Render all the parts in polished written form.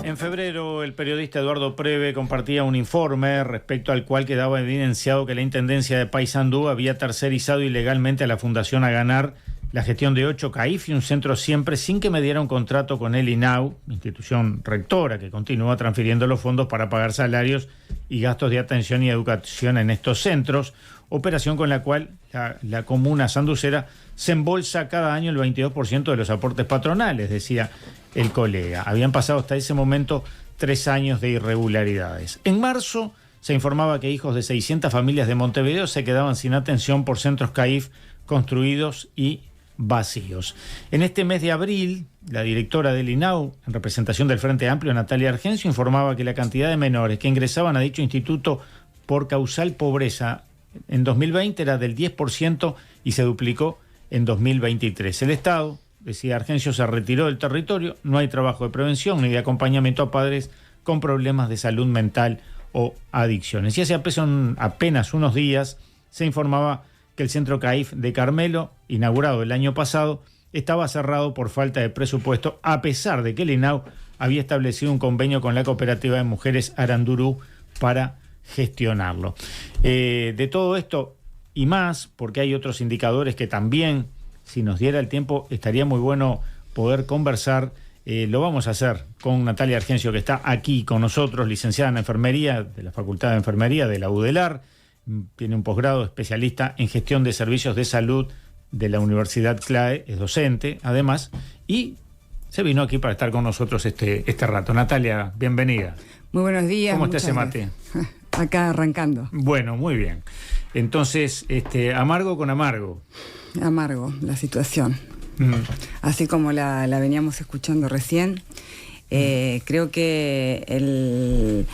En febrero, el periodista Eduardo Preve compartía un informe respecto al cual quedaba evidenciado que la Intendencia de Paysandú había tercerizado ilegalmente a la Fundación Aganar la gestión de 8 CAIF y un centro siempre sin que me diera un contrato con el INAU, institución rectora que continúa transfiriendo los fondos para pagar salarios y gastos de atención y educación en estos centros, operación con la cual la comuna sanducera se embolsa cada año el 22% de los aportes patronales, decía el colega. Habían pasado hasta ese momento 3 años de irregularidades. En marzo se informaba que hijos de 600 familias de Montevideo se quedaban sin atención por centros CAIF construidos y vacíos. En este mes de abril, la directora del INAU, en representación del Frente Amplio, Natalia Argencio, informaba que la cantidad de menores que ingresaban a dicho instituto por causal pobreza en 2020 era del 10% y se duplicó en 2023. El Estado, decía Argencio, se retiró del territorio, no hay trabajo de prevención ni de acompañamiento a padres con problemas de salud mental o adicciones. Y hace apenas unos días se informaba que el centro CAIF de Carmelo, inaugurado el año pasado, estaba cerrado por falta de presupuesto, a pesar de que el INAU había establecido un convenio con la cooperativa de mujeres Arandurú para gestionarlo. De todo esto y más, porque hay otros indicadores que también, si nos diera el tiempo, estaría muy bueno poder conversar. Lo vamos a hacer con Natalia Argencio, que está aquí con nosotros, licenciada en Enfermería de la Facultad de Enfermería de la UDELAR, tiene un posgrado especialista en gestión de servicios de salud de la Universidad CLAE, es docente además, y se vino aquí para estar con nosotros este rato. Natalia, bienvenida. Muy buenos días. ¿Cómo está ese mate? Acá arrancando. Bueno, muy bien. Entonces, amargo con amargo. Amargo la situación. Así como la veníamos escuchando recién, creo que el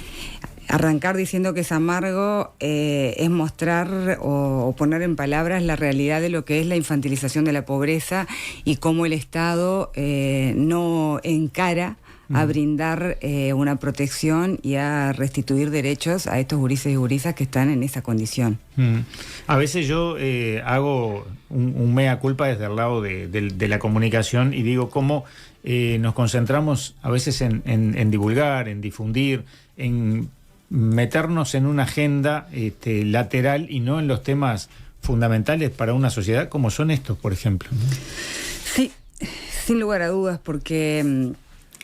arrancar diciendo que es amargo es mostrar o poner en palabras la realidad de lo que es la infantilización de la pobreza y cómo el Estado no encara a brindar una protección y a restituir derechos a estos gurises y gurisas que están en esa condición. A veces yo hago un mea culpa desde el lado de la comunicación y digo cómo nos concentramos a veces en divulgar, en difundir, en meternos en una agenda lateral y no en los temas fundamentales para una sociedad como son estos, por ejemplo. Sí, sin lugar a dudas, porque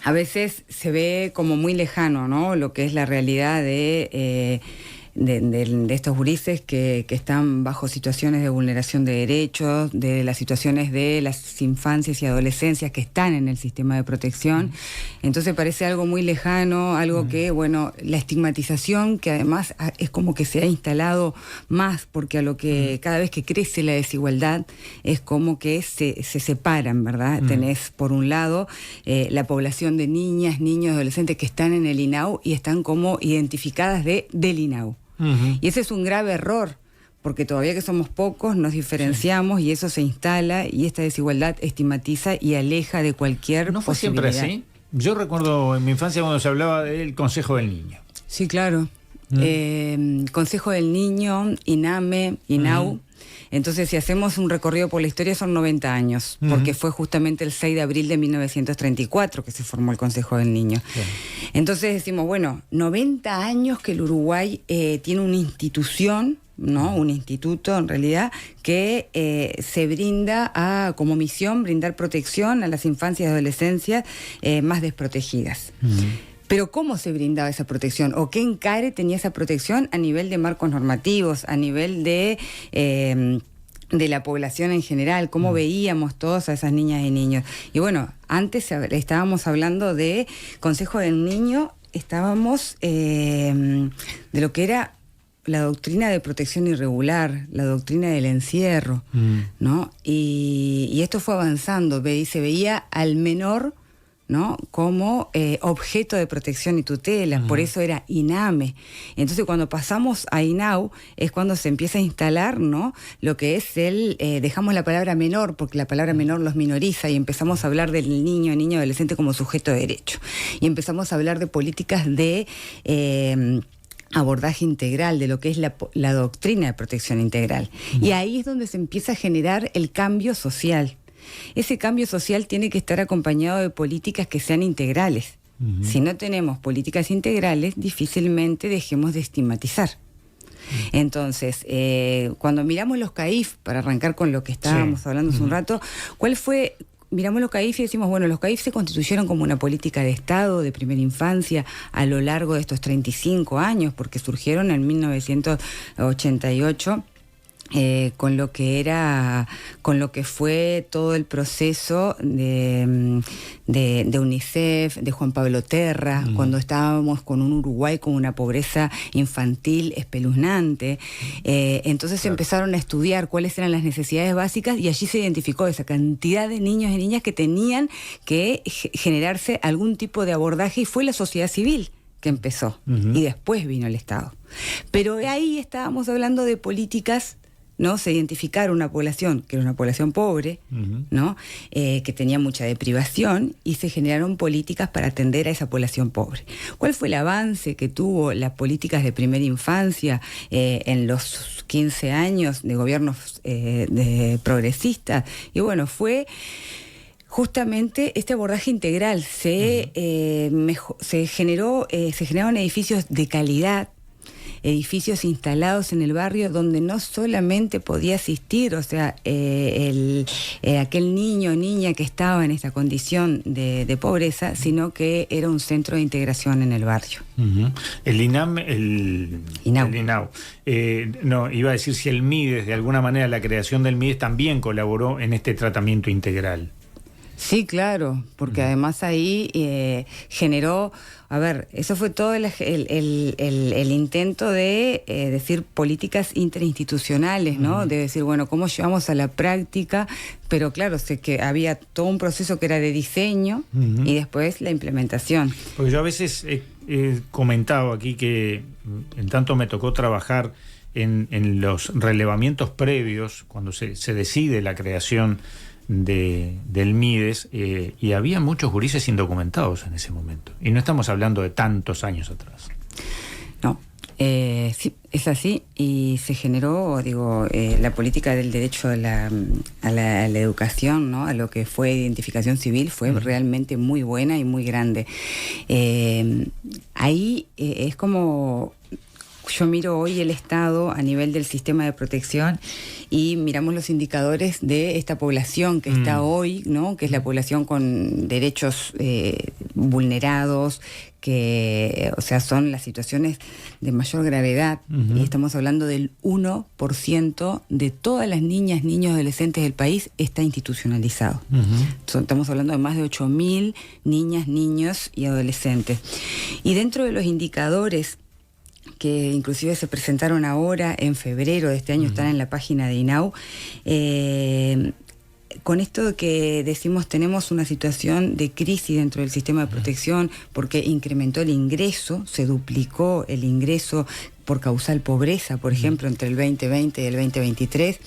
a veces se ve como muy lejano, ¿no?, lo que es la realidad de estos gurises que están bajo situaciones de vulneración de derechos, de las situaciones de las infancias y adolescencias que están en el sistema de protección. Entonces parece algo muy lejano, algo que, bueno, la estigmatización, que además es como que se ha instalado más, porque a lo que cada vez que crece la desigualdad es como que se separan, ¿verdad? Tenés, por un lado, la población de niñas, niños, adolescentes que están en el INAU y están como identificadas del INAU. Y ese es un grave error, porque todavía que somos pocos nos diferenciamos y eso se instala y esta desigualdad estigmatiza y aleja de cualquier ¿No fue posibilidad. siempre así? Yo recuerdo en mi infancia cuando se hablaba del Consejo del Niño. Sí, claro. Consejo del Niño, INAME, INAU. Entonces, si hacemos un recorrido por la historia, son 90 años, porque fue justamente el 6 de abril de 1934 que se formó el Consejo del Niño. Entonces decimos, bueno, 90 años que el Uruguay tiene una institución, ¿no?, un instituto en realidad, que se brinda como misión brindar protección a las infancias y adolescencias más desprotegidas. Pero ¿cómo se brindaba esa protección? ¿O qué encare tenía esa protección a nivel de marcos normativos, a nivel de la población en general? ¿Cómo veíamos todos a esas niñas y niños? Y bueno, antes estábamos hablando de Consejo del Niño, estábamos de lo que era la doctrina de protección irregular, la doctrina del encierro, ¿no? Y esto fue avanzando, se veía al menor, ¿no?, como objeto de protección y tutela, por eso era INAME. Entonces cuando pasamos a INAU es cuando se empieza a instalar, ¿no?, lo que es dejamos la palabra menor, porque la palabra menor los minoriza, y empezamos a hablar del niño adolescente como sujeto de derecho. Y empezamos a hablar de políticas de abordaje integral, de lo que es la doctrina de protección integral. Y ahí es donde se empieza a generar el cambio social. Ese cambio social tiene que estar acompañado de políticas que sean integrales. Si no tenemos políticas integrales, difícilmente dejemos de estigmatizar. Entonces, cuando miramos los CAIF, para arrancar con lo que estábamos hablando hace un rato, ¿cuál fue? Miramos los CAIF y decimos, bueno, los CAIF se constituyeron como una política de Estado, de primera infancia, a lo largo de estos 35 años, porque surgieron en 1988, con lo que fue todo el proceso de UNICEF, de Juan Pablo Terra, cuando estábamos con un Uruguay con una pobreza infantil espeluznante. Entonces empezaron a estudiar cuáles eran las necesidades básicas y allí se identificó esa cantidad de niños y niñas que tenían que generarse algún tipo de abordaje, y fue la sociedad civil que empezó, y después vino el Estado. Pero ahí estábamos hablando de políticas, ¿no? Se identificaron una población que era una población pobre, ¿no? Que tenía mucha deprivación, y se generaron políticas para atender a esa población pobre. ¿Cuál fue el avance que tuvo las políticas de primera infancia en los 15 años de gobiernos progresistas? Y bueno, fue justamente este abordaje integral. Se generaron edificios de calidad, edificios instalados en el barrio donde no solamente podía asistir, o sea, aquel niño o niña que estaba en esta condición de pobreza, sino que era un centro de integración en el barrio. El INAU. No, iba a decir si el MIDES, de alguna manera, la creación del MIDES también colaboró en este tratamiento integral. Sí, claro, porque además ahí generó, eso fue todo el intento de decir políticas interinstitucionales, ¿no? De decir, bueno, ¿cómo llevamos a la práctica? Pero claro, sé que había todo un proceso que era de diseño y después la implementación. Porque yo a veces he comentado aquí que en tanto me tocó trabajar en los relevamientos previos, cuando se decide la creación del MIDES, y había muchos gurises indocumentados en ese momento, y no estamos hablando de tantos años atrás. No, sí, es así, y se generó, la política del derecho a la educación, ¿no? A lo que fue identificación civil, fue realmente muy buena y muy grande. Ahí es como... Yo miro hoy el Estado a nivel del sistema de protección y miramos los indicadores de esta población que está hoy, ¿no? Que es la población con derechos vulnerados, que, o sea, son las situaciones de mayor gravedad, y estamos hablando del 1% de todas las niñas, niños, adolescentes del país está institucionalizado. Estamos hablando de más de 8.000 niñas, niños y adolescentes. Y dentro de los indicadores que inclusive se presentaron ahora en febrero de este año, están en la página de INAU, con esto que decimos tenemos una situación de crisis dentro del sistema de protección porque incrementó el ingreso, se duplicó el ingreso por causal pobreza, por ejemplo, entre el 2020 y el 2023,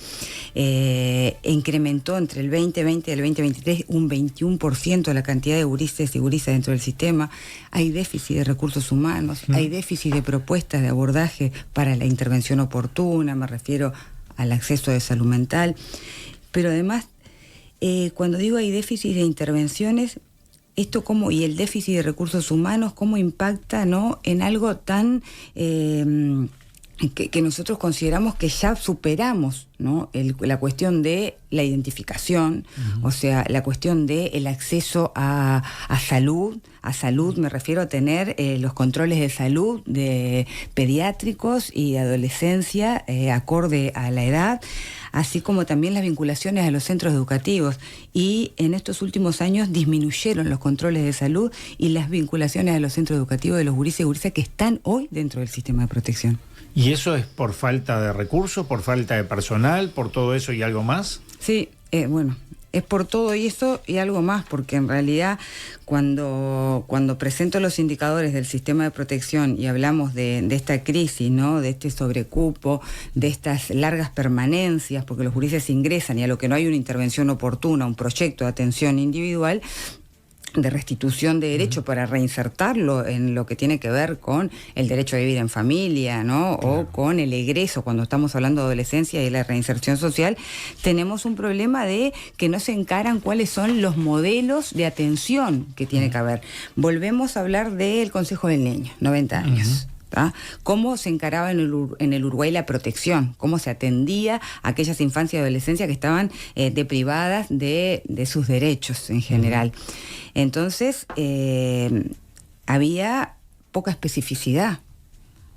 incrementó entre el 2020 y el 2023 un 21% la cantidad de gurises y gurisas dentro del sistema. Hay déficit de recursos humanos, hay déficit de propuestas de abordaje para la intervención oportuna, me refiero al acceso de salud mental, pero además, cuando digo hay déficit de intervenciones, esto cómo, y el déficit de recursos humanos, cómo impacta, ¿no?, en algo tan que nosotros consideramos que ya superamos, ¿no? La cuestión de la identificación, o sea, la cuestión de el acceso a salud me refiero a tener los controles de salud de pediátricos y de adolescencia acorde a la edad, así como también las vinculaciones a los centros educativos. Y en estos últimos años disminuyeron los controles de salud y las vinculaciones a los centros educativos de los gurises y gurisas que están hoy dentro del sistema de protección. ¿Y eso es por falta de recursos, por falta de personal, por todo eso y algo más? Sí, bueno, es por todo eso y algo más, porque en realidad cuando presento los indicadores del sistema de protección y hablamos de esta crisis, ¿no?, de este sobrecupo, de estas largas permanencias, porque los gurises ingresan y a lo que no hay una intervención oportuna, un proyecto de atención individual, de restitución de derecho para reinsertarlo en lo que tiene que ver con el derecho a vivir en familia, ¿no? Claro. O con el egreso, cuando estamos hablando de adolescencia y la reinserción social, tenemos un problema de que no se encaran cuáles son los modelos de atención que tiene que haber. Volvemos a hablar del Consejo del Niño, 90 años. ¿Ah? Cómo se encaraba en el Uruguay la protección, cómo se atendía a aquellas infancias y adolescencias que estaban deprivadas de sus derechos en general. Entonces, había poca especificidad,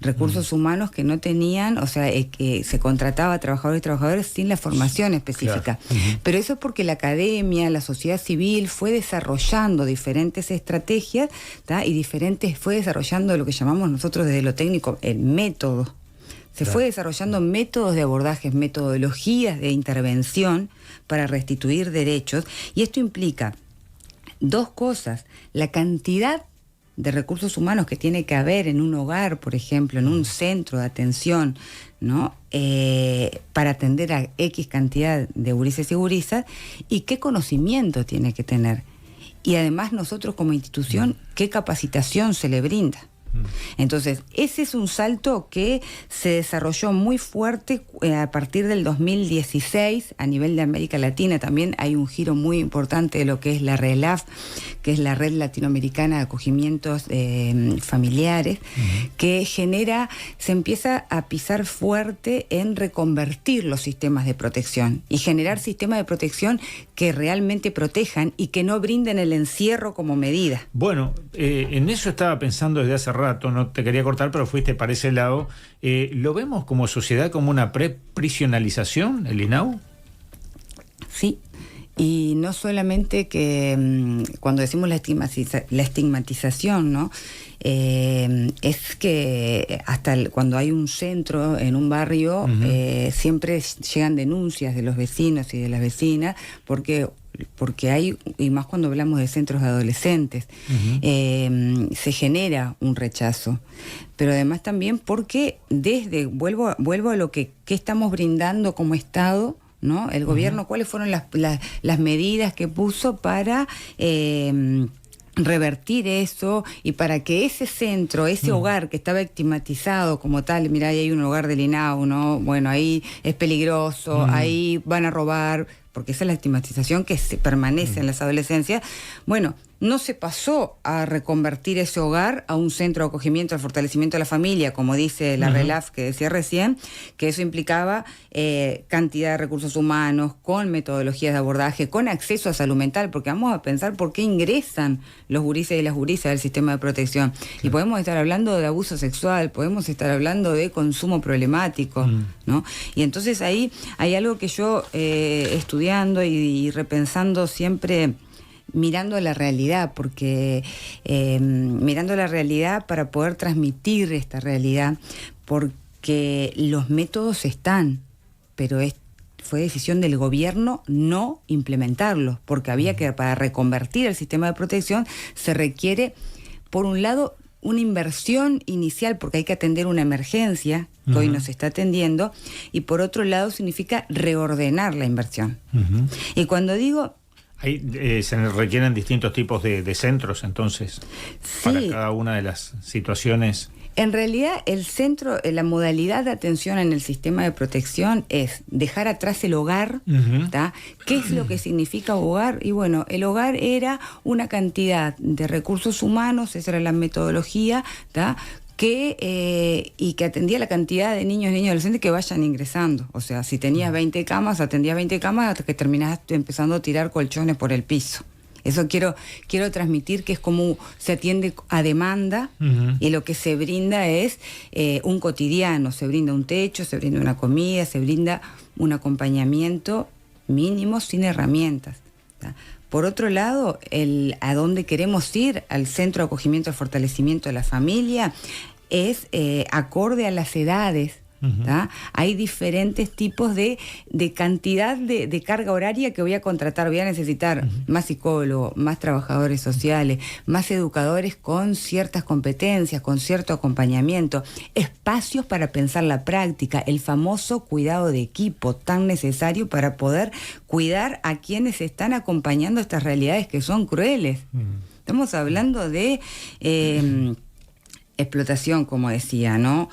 recursos humanos que no tenían, o sea, que se contrataba a trabajadores y trabajadoras sin la formación específica. Claro. Pero eso es porque la academia, la sociedad civil fue desarrollando diferentes estrategias, ¿tá? Y fue desarrollando lo que llamamos nosotros desde lo técnico el método. Se fue desarrollando métodos de abordajes, metodologías de intervención para restituir derechos, y esto implica dos cosas: la cantidad de recursos humanos que tiene que haber en un hogar, por ejemplo, en un centro de atención, ¿no? Para atender a X cantidad de gurises y gurisas, y qué conocimiento tiene que tener. Y además nosotros como institución, qué capacitación se le brinda. Entonces, ese es un salto que se desarrolló muy fuerte a partir del 2016 a nivel de América Latina. También hay un giro muy importante de lo que es la RELAF, que es la Red Latinoamericana de Acogimientos Familiares, que se empieza a pisar fuerte en reconvertir los sistemas de protección y generar sistemas de protección que realmente protejan y que no brinden el encierro como medida. Bueno, en eso estaba pensando desde hace rato, no te quería cortar, pero fuiste para ese lado. ¿Lo vemos como sociedad como una preprisionalización, el INAU? Sí, y no solamente que cuando decimos la estigmatización, ¿no? Es que hasta cuando hay un centro en un barrio, siempre llegan denuncias de los vecinos y de las vecinas, porque hay, y más cuando hablamos de centros de adolescentes, se genera un rechazo. Pero además también porque vuelvo a lo que estamos brindando como Estado, ¿no? El gobierno, ¿cuáles fueron las medidas que puso para revertir eso y para que ese centro, ese hogar que estaba estigmatizado como tal? Mirá, ahí hay un hogar del INAU, ¿no? Bueno, ahí es peligroso, ahí van a robar, porque esa es la estigmatización que permanece en las adolescencias. Bueno, no se pasó a reconvertir ese hogar a un centro de acogimiento, al fortalecimiento de la familia, como dice la RELAF que decía recién, que eso implicaba cantidad de recursos humanos, con metodologías de abordaje, con acceso a salud mental, porque vamos a pensar por qué ingresan los gurises y las gurisas del sistema de protección. Sí. Y podemos estar hablando de abuso sexual, podemos estar hablando de consumo problemático, ¿no? Y entonces ahí hay algo que yo estudiando y repensando siempre, mirando la realidad, porque mirando la realidad para poder transmitir esta realidad, porque los métodos están, pero fue decisión del gobierno no implementarlos, porque había que, para reconvertir el sistema de protección, se requiere, por un lado, una inversión inicial, porque hay que atender una emergencia que hoy nos está atendiendo, y por otro lado significa reordenar la inversión. Y cuando digo... Ahí se requieren distintos tipos de centros, entonces, sí, para cada una de las situaciones. En realidad, el centro, la modalidad de atención en el sistema de protección es dejar atrás el hogar. ¿Qué es lo que significa hogar? Y bueno, el hogar era una cantidad de recursos humanos, esa era la metodología, y que atendía la cantidad de niños y adolescentes que vayan ingresando. O sea, si tenías 20 camas, atendías 20 camas hasta que terminás empezando a tirar colchones por el piso. Eso quiero transmitir, que es como se atiende a demanda, y lo que se brinda es un cotidiano, se brinda un techo, se brinda una comida, se brinda un acompañamiento mínimo sin herramientas. Por otro lado, a dónde queremos ir, al centro de acogimiento, al fortalecimiento de la familia, es acorde a las edades. Hay diferentes tipos de cantidad de carga horaria que voy a contratar. Voy a necesitar más psicólogos, más trabajadores sociales, más educadores con ciertas competencias, con cierto acompañamiento, espacios para pensar la práctica, el famoso cuidado de equipo tan necesario para poder cuidar a quienes están acompañando estas realidades que son crueles. Estamos hablando de explotación, como decía, ¿no?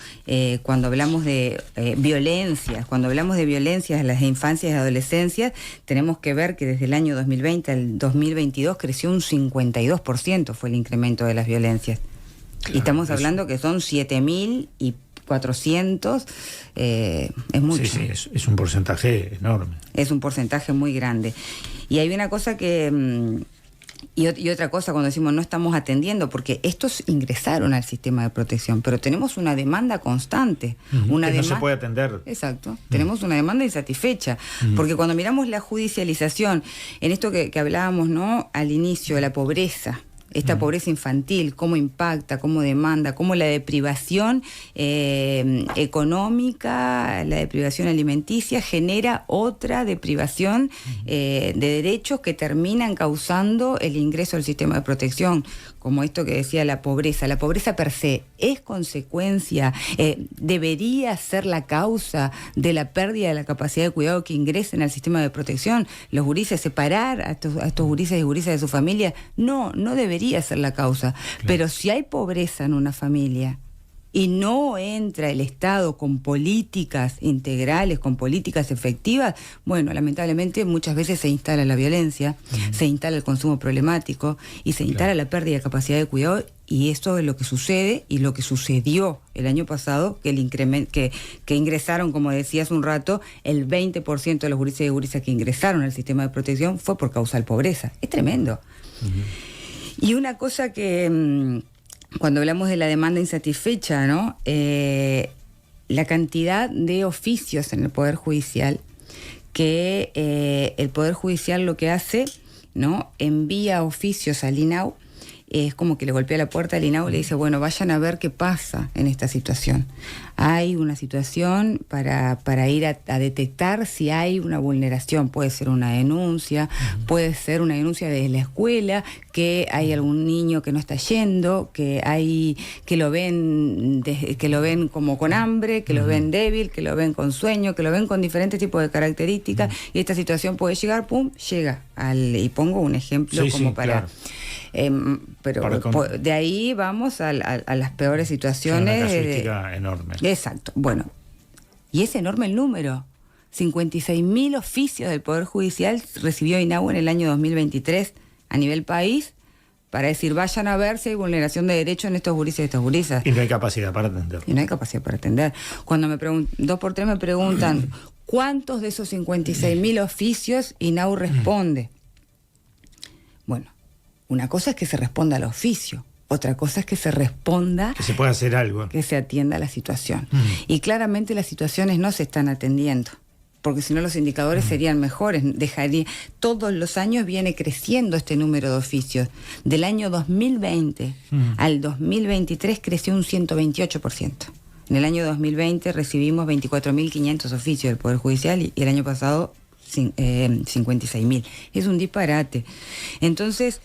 Cuando hablamos de violencias, de las infancias y adolescencias, tenemos que ver que desde el año 2020 al 2022 creció un 52%, fue el incremento de las violencias. Claro, y estamos hablando que son 7.400, es mucho. Sí, es un porcentaje enorme. Es un porcentaje muy grande. Y hay una cosa que... Y otra cosa cuando decimos no estamos atendiendo, porque estos ingresaron al sistema de protección, pero tenemos una demanda constante. No se puede atender. Exacto, tenemos una demanda insatisfecha, porque cuando miramos la judicialización, en esto que hablábamos, ¿no? Al inicio, la pobreza, esta pobreza infantil, cómo impacta, cómo demanda, cómo la deprivación económica, la deprivación alimenticia genera otra deprivación de derechos que terminan causando el ingreso al sistema de protección, como esto que decía la pobreza. La pobreza per se es consecuencia, debería ser la causa de la pérdida de la capacidad de cuidado que ingresen al sistema de protección. Los gurises, separar a estos gurises y gurisas de su familia, no debería ser la causa. Claro. Pero si hay pobreza en una familia y no entra el Estado con políticas integrales, con políticas efectivas, bueno, lamentablemente muchas veces se instala la violencia, se instala el consumo problemático y se instala la pérdida de capacidad de cuidado, y eso es lo que sucede y lo que sucedió el año pasado, que el incremento, que ingresaron, como decía hace un rato, el 20% de los gurises y gurisas que ingresaron al sistema de protección fue por causa de pobreza. Es tremendo. Y una cosa que... Cuando hablamos de la demanda insatisfecha, ¿no? La cantidad de oficios en el Poder Judicial, que el Poder Judicial lo que hace, ¿no? Envía oficios al INAU, es como que le golpea la puerta al INAU y le dice, bueno, vayan a ver qué pasa en esta situación. Hay una situación para ir a detectar si hay una vulneración. Puede ser una denuncia, puede ser una denuncia desde la escuela, que hay algún niño que no está yendo, que lo ven como con hambre, que lo ven débil, que lo ven con sueño, que lo ven con diferentes tipos de características, y esta situación puede llegar, llega y pongo un ejemplo para... Claro. Pero de ahí vamos a las peores situaciones. Una casuística enorme. Exacto. Bueno, y es enorme el número. 56.000 oficios del Poder Judicial recibió INAU en el año 2023 a nivel país, para decir, vayan a ver si hay vulneración de derechos en estos gurises y estas gurisas. Y no hay capacidad para atender. Cuando me preguntan, 2 por 3 me preguntan, ¿cuántos de esos 56.000 oficios INAU responde? Bueno, una cosa es que se responda al oficio, otra cosa es que se responda... Que se pueda hacer algo. Que se atienda la situación. Y claramente las situaciones no se están atendiendo, porque si no los indicadores serían mejores. Todos los años viene creciendo este número de oficios. Del año 2020 al 2023 creció un 128%. En el año 2020 recibimos 24.500 oficios del Poder Judicial y el año pasado 56.000. Es un disparate. Entonces...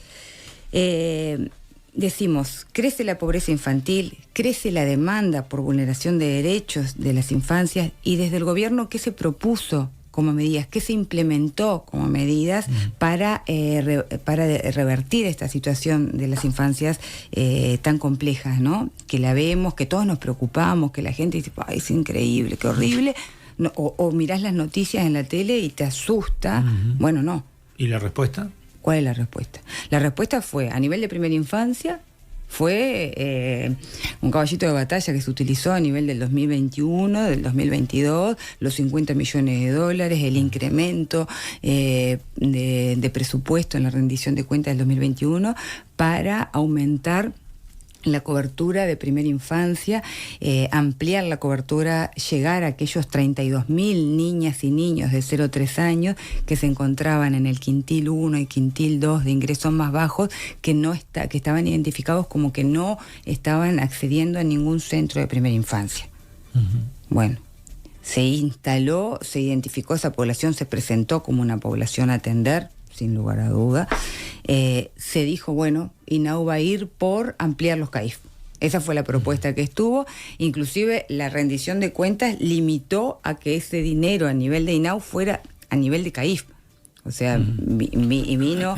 decimos, crece la pobreza infantil, crece la demanda por vulneración de derechos de las infancias, y desde el gobierno, ¿qué se propuso como medidas? ¿Qué se implementó como medidas para revertir esta situación de las infancias tan complejas, ¿no? Que la vemos, que todos nos preocupamos, que la gente dice, ay, es increíble, qué horrible, no, o mirás las noticias en la tele y te asusta. Bueno, no. ¿Y la respuesta? ¿Cuál es la respuesta? La respuesta fue, a nivel de primera infancia, fue un caballito de batalla que se utilizó a nivel del 2021, del 2022, los 50 millones de dólares, el incremento de presupuesto en la rendición de cuentas del 2021 para aumentar la cobertura de primera infancia, ampliar la cobertura, llegar a aquellos 32.000 niñas y niños de 0 a 3 años que se encontraban en el quintil 1 y quintil 2 de ingresos más bajos, que estaban identificados como que no estaban accediendo a ningún centro de primera infancia. Bueno, se instaló, se identificó esa población, se presentó como una población a atender, sin lugar a duda. Se dijo, bueno, INAU va a ir por ampliar los CAIF. Esa fue la propuesta que estuvo. Inclusive la rendición de cuentas limitó a que ese dinero a nivel de INAU fuera a nivel de CAIF. O sea, vino,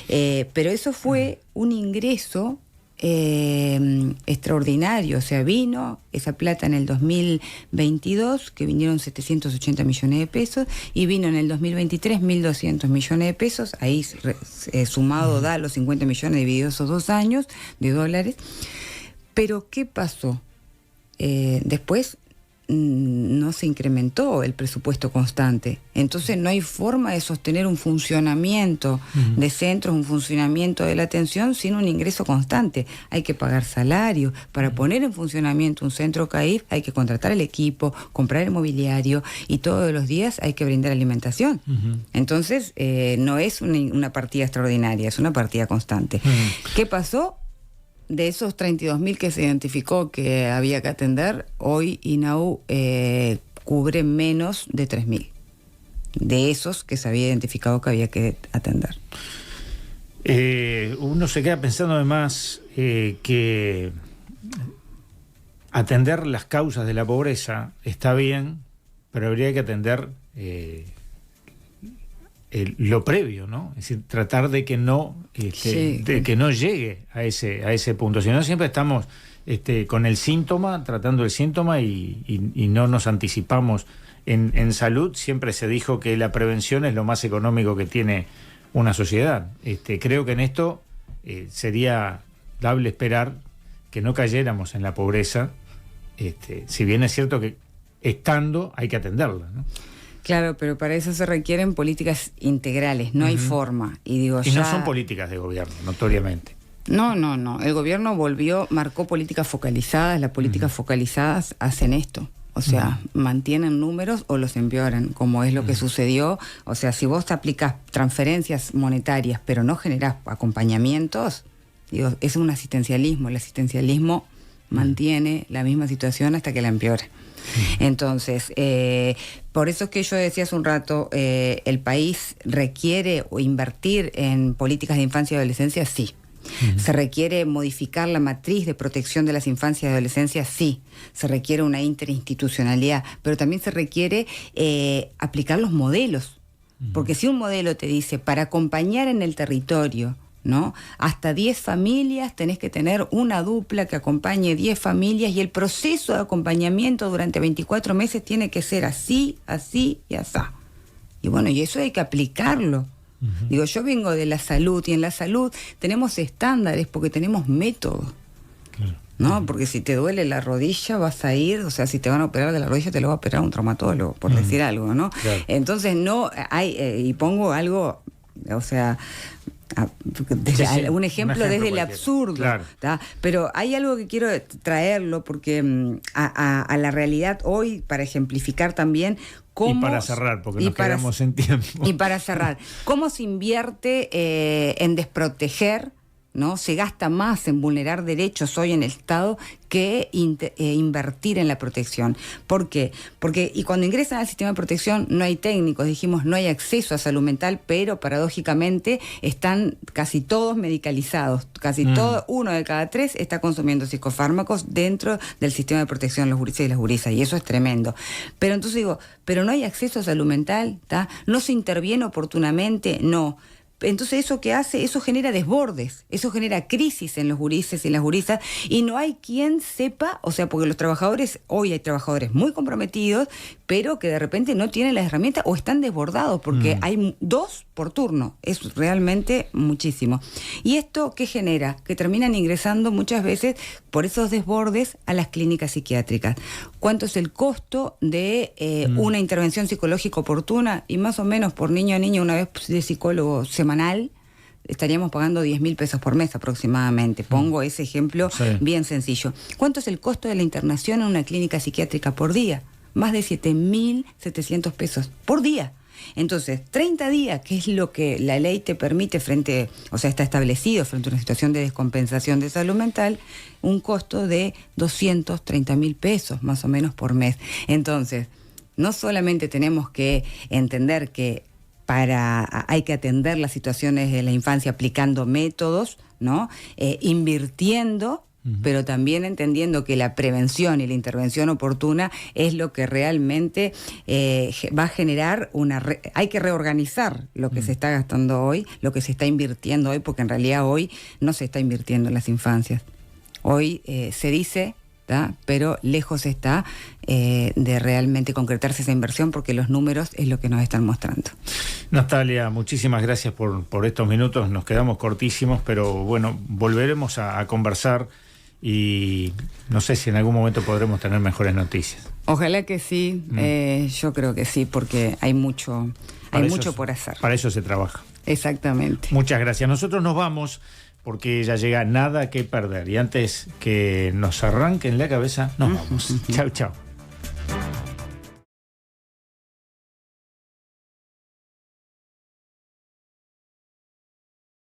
pero eso fue un ingreso extraordinario. O sea, vino esa plata en el 2022, que vinieron 780 millones de pesos, y vino en el 2023 1.200 millones de pesos, ahí sumado da los 50 millones divididos esos 2 años de dólares. Pero ¿qué pasó? Después no se incrementó el presupuesto constante. Entonces no hay forma de sostener un funcionamiento de centros, un funcionamiento de la atención sin un ingreso constante. Hay que pagar salario. Para poner en funcionamiento un centro CAIF hay que contratar el equipo, comprar el mobiliario y todos los días hay que brindar alimentación. Entonces no es una partida extraordinaria, es una partida constante. ¿Qué pasó? De esos 32.000 que se identificó que había que atender, hoy INAU cubre menos de 3.000 de esos que se había identificado que había que atender. Uno se queda pensando además que atender las causas de la pobreza está bien, pero habría que atender lo previo, ¿no? Es decir, tratar de que no que no llegue a ese punto. Si no, siempre estamos con el síntoma, tratando el síntoma y no nos anticipamos. En salud siempre se dijo que la prevención es lo más económico que tiene una sociedad. Creo que en esto sería dable esperar que no cayéramos en la pobreza, si bien es cierto que estando hay que atenderla, ¿no? Claro, pero para eso se requieren políticas integrales, no hay forma. Y no son políticas de gobierno, notoriamente. No. El gobierno marcó políticas focalizadas. Las políticas focalizadas hacen esto. O sea, mantienen números o los empeoran, como es lo que sucedió. O sea, si vos te aplicás transferencias monetarias, pero no generás acompañamientos, es un asistencialismo. El asistencialismo mantiene la misma situación hasta que la empeora. Entonces, por eso es que yo decía hace un rato, el país requiere invertir en políticas de infancia y adolescencia, sí. ¿Se requiere modificar la matriz de protección de las infancias y adolescencias? Sí. Se requiere una interinstitucionalidad, pero también se requiere aplicar los modelos. Porque si un modelo te dice, para acompañar en el territorio, ¿no? Hasta 10 familias, tenés que tener una dupla que acompañe 10 familias y el proceso de acompañamiento durante 24 meses tiene que ser así, así y así. Y bueno, y eso hay que aplicarlo. Digo, yo vengo de la salud y en la salud tenemos estándares porque tenemos métodos. Claro. ¿No? Porque si te duele la rodilla vas a ir, o sea, si te van a operar de la rodilla te lo va a operar un traumatólogo, por decir algo, ¿no? Claro. Entonces no hay, y pongo algo, o sea, un ejemplo desde el absurdo, claro. Pero hay algo que quiero traerlo porque a la realidad hoy, para ejemplificar también cómo, y para cerrar, porque nos quedamos en tiempo, y para cerrar, cómo se invierte en desproteger, ¿no? Se gasta más en vulnerar derechos hoy en el Estado que invertir en la protección. ¿Por qué? Porque y cuando ingresan al sistema de protección no hay técnicos, dijimos, no hay acceso a salud mental, pero paradójicamente están casi todos medicalizados, casi todo, 1 de cada 3 está consumiendo psicofármacos dentro del sistema de protección, los gurises y las gurisas, y eso es tremendo. Pero entonces digo, ¿pero no hay acceso a salud mental? ¿No se interviene oportunamente? No. Entonces, ¿eso qué hace? Eso genera desbordes, eso genera crisis en los gurises y las gurisas, y no hay quien sepa, o sea, porque los trabajadores, hoy hay trabajadores muy comprometidos, pero que de repente no tienen las herramientas o están desbordados, porque hay 2 por turno, es realmente muchísimo. ¿Y esto qué genera? Que terminan ingresando muchas veces por esos desbordes a las clínicas psiquiátricas. ¿Cuánto es el costo de una intervención psicológica oportuna? Y más o menos por niño a niño, una vez de psicólogo semanal, estaríamos pagando 10.000 pesos por mes aproximadamente. Pongo ese ejemplo bien sencillo. ¿Cuánto es el costo de la internación en una clínica psiquiátrica por día? Más de 7.700 pesos por día. Entonces, 30 días, que es lo que la ley te permite está establecido frente a una situación de descompensación de salud mental, un costo de 230.000 pesos más o menos por mes. Entonces, no solamente tenemos que entender que hay que atender las situaciones de la infancia aplicando métodos, ¿no? Invirtiendo pero también entendiendo que la prevención y la intervención oportuna es lo que realmente va a generar hay que reorganizar lo que se está gastando hoy, lo que se está invirtiendo hoy, porque en realidad hoy no se está invirtiendo en las infancias. Hoy se dice, ¿tá?, pero lejos está de realmente concretarse esa inversión, porque los números es lo que nos están mostrando. Natalia, muchísimas gracias por estos minutos, nos quedamos cortísimos, pero bueno, volveremos a conversar y no sé si en algún momento podremos tener mejores noticias. Ojalá que sí, yo creo que sí, porque hay mucho por hacer. Para eso se trabaja. Exactamente. Muchas gracias. Nosotros nos vamos porque ya llega Nada que Perder. Y antes que nos arranquen la cabeza, nos vamos. Chau, chau.